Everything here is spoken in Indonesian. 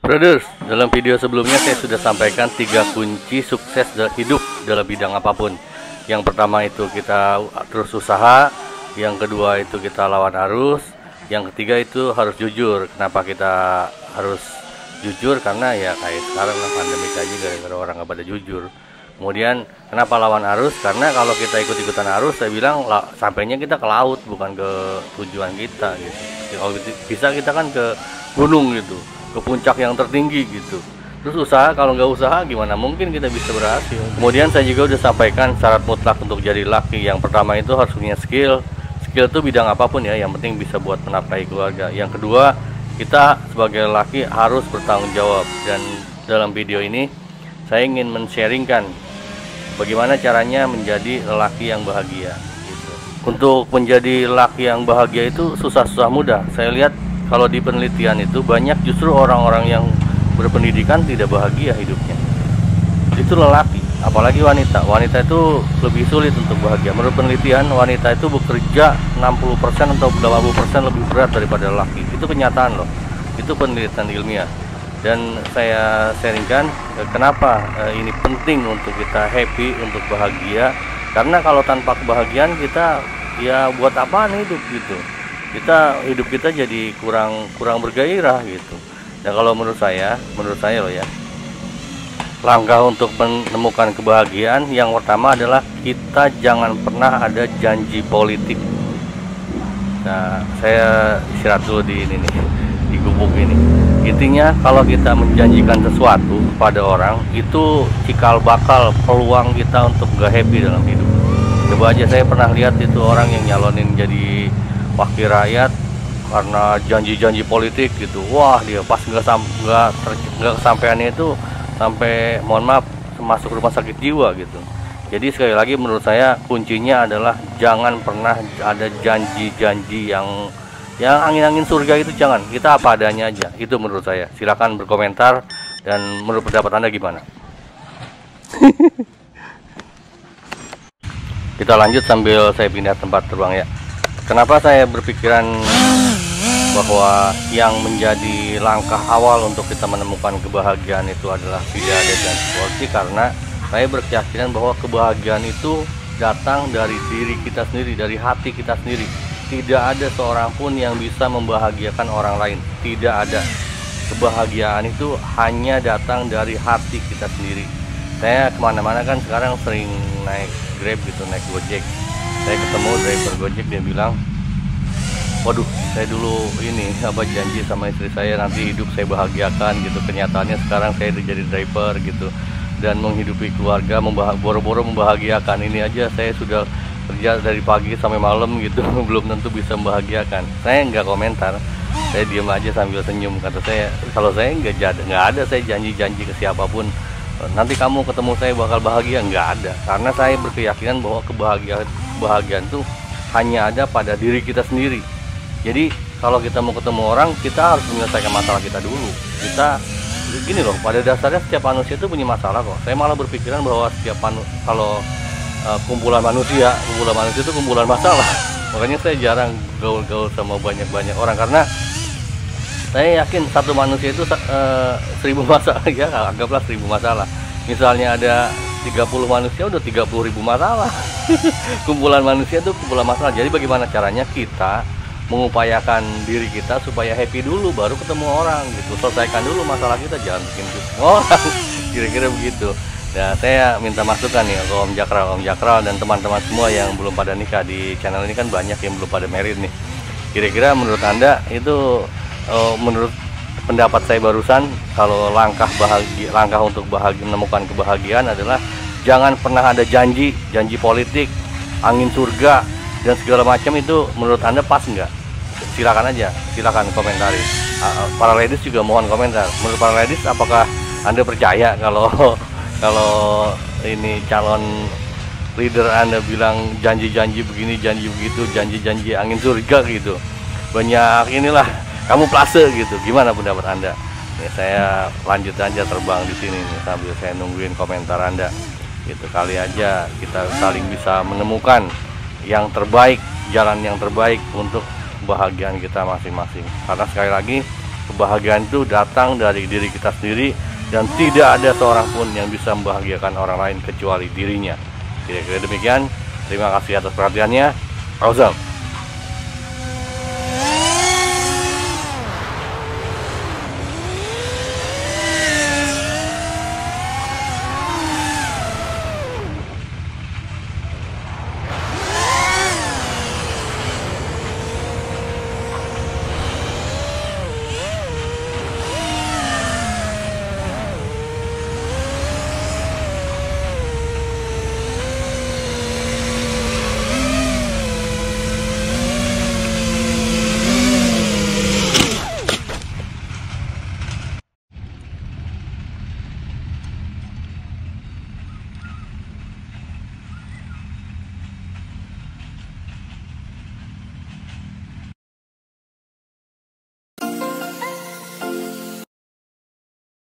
Brothers, dalam video sebelumnya saya sudah sampaikan 3 kunci sukses hidup dalam bidang apapun. Yang pertama itu kita terus usaha, yang kedua itu kita lawan arus, yang ketiga itu harus jujur. Kenapa kita harus jujur? Karena ya kayak sekarang lah, pandemi aja gara-gara orang nggak pada jujur. Kemudian kenapa lawan arus? Karena kalau kita ikut-ikutan arus, saya bilang sampainya kita ke laut, bukan ke tujuan kita gitu. Kalau bisa kita kan ke gunung gitu, ke puncak yang tertinggi gitu. Terus usaha, kalau nggak usaha gimana mungkin kita bisa berhasil. Kemudian saya juga udah sampaikan syarat mutlak untuk jadi laki. Yang pertama itu harus punya skill itu bidang apapun ya, yang penting bisa buat menafkahi keluarga. Yang kedua, kita sebagai laki harus bertanggung jawab. Dan dalam video ini saya ingin men-sharingkan bagaimana caranya menjadi lelaki yang bahagia gitu. Untuk menjadi laki yang bahagia itu susah-susah mudah. Saya lihat kalau di penelitian itu banyak justru orang-orang yang berpendidikan tidak bahagia hidupnya. Itu lelaki, apalagi wanita. Wanita itu lebih sulit untuk bahagia. Menurut penelitian, wanita itu bekerja 60% atau 80% lebih berat daripada lelaki. Itu kenyataan loh. Itu penelitian ilmiah. Dan saya sharingkan kenapa ini penting untuk kita happy, untuk bahagia. Karena kalau tanpa kebahagiaan kita ya buat apaan hidup gitu. Hidup kita jadi kurang bergairah gitu. Dan kalau menurut saya loh ya, langkah untuk menemukan kebahagiaan yang pertama adalah kita jangan pernah ada janji politik. Nah, saya istirahat dulu di ini nih, di gubuk ini. Intinya kalau kita menjanjikan sesuatu pada orang, itu cikal bakal peluang kita untuk gak happy dalam hidup. Coba aja, saya pernah lihat itu orang yang nyalonin jadi wakil rakyat karena janji-janji politik gitu. Wah, dia pas nggak kesampaiannya itu sampai mohon maaf masuk rumah sakit jiwa gitu. Jadi sekali lagi menurut saya kuncinya adalah jangan pernah ada janji-janji yang angin-angin surga itu, jangan. Kita apa adanya aja, itu menurut saya. Silakan berkomentar dan menurut pendapat Anda gimana. Kita lanjut sambil saya pindah tempat terbang ya. Kenapa saya berpikiran bahwa yang menjadi langkah awal untuk kita menemukan kebahagiaan itu adalah tidak ada janji politik? Karena saya berkeyakinan bahwa kebahagiaan itu datang dari diri kita sendiri, dari hati kita sendiri. Tidak ada seorang pun yang bisa membahagiakan orang lain. Tidak ada. Kebahagiaan itu hanya datang dari hati kita sendiri. Saya kemana-mana kan sekarang sering naik Grab gitu, naik Gojek. Saya ketemu driver Gojek, dia bilang, waduh, saya dulu janji sama istri saya nanti hidup saya bahagiakan gitu. Kenyataannya sekarang saya jadi driver gitu dan menghidupi keluarga, boro-boro membahagiakan. Ini aja saya sudah kerja dari pagi sampai malam gitu, belum tentu bisa membahagiakan. Saya nggak komentar, saya diam aja sambil senyum. Kata saya, kalau saya nggak ada saya janji-janji ke siapapun nanti kamu ketemu saya bakal bahagia, nggak ada. Karena saya berkeyakinan bahwa kebahagiaan itu hanya ada pada diri kita sendiri. Jadi kalau kita mau ketemu orang, kita harus menyelesaikan masalah kita dulu. Kita gini loh, pada dasarnya setiap manusia itu punya masalah kok. Saya malah berpikiran bahwa kumpulan manusia itu kumpulan masalah. Makanya saya jarang gaul-gaul sama banyak orang, karena saya yakin satu manusia itu 1000 masalah ya, anggaplah 1000 masalah. Misalnya ada 30 manusia, udah 30.000 masalah. Kumpulan manusia itu kumpulan masalah. Jadi bagaimana caranya kita mengupayakan diri kita supaya happy dulu, baru ketemu orang gitu. Selesaikan dulu masalah kita, jangan bikin orang. Kira-kira begitu. Nah, saya minta masukan nih ke Om Jakral dan teman-teman semua yang belum pada nikah. Di channel ini kan banyak yang belum pada married nih. Kira-kira menurut Anda itu, menurut pendapat saya barusan, kalau langkah untuk menemukan kebahagiaan adalah jangan pernah ada janji politik, angin surga dan segala macam. Itu menurut Anda pas nggak? Silakan aja, silakan komentari. Para ladies juga mohon komentar. Menurut para ladies, apakah Anda percaya kalau ini calon leader Anda bilang janji-janji begini, janji begitu, janji angin surga gitu, banyak inilah kamu plase gitu? Gimana pendapat Anda? Ya, saya lanjut aja terbang di sini nih, sambil saya nungguin komentar Anda. Gitu, kali aja kita saling bisa menemukan yang terbaik, jalan yang terbaik untuk kebahagiaan kita masing-masing. Karena sekali lagi, kebahagiaan itu datang dari diri kita sendiri, dan tidak ada seorang pun yang bisa membahagiakan orang lain kecuali dirinya. Kira-kira demikian. Terima kasih atas perhatiannya. Awesome.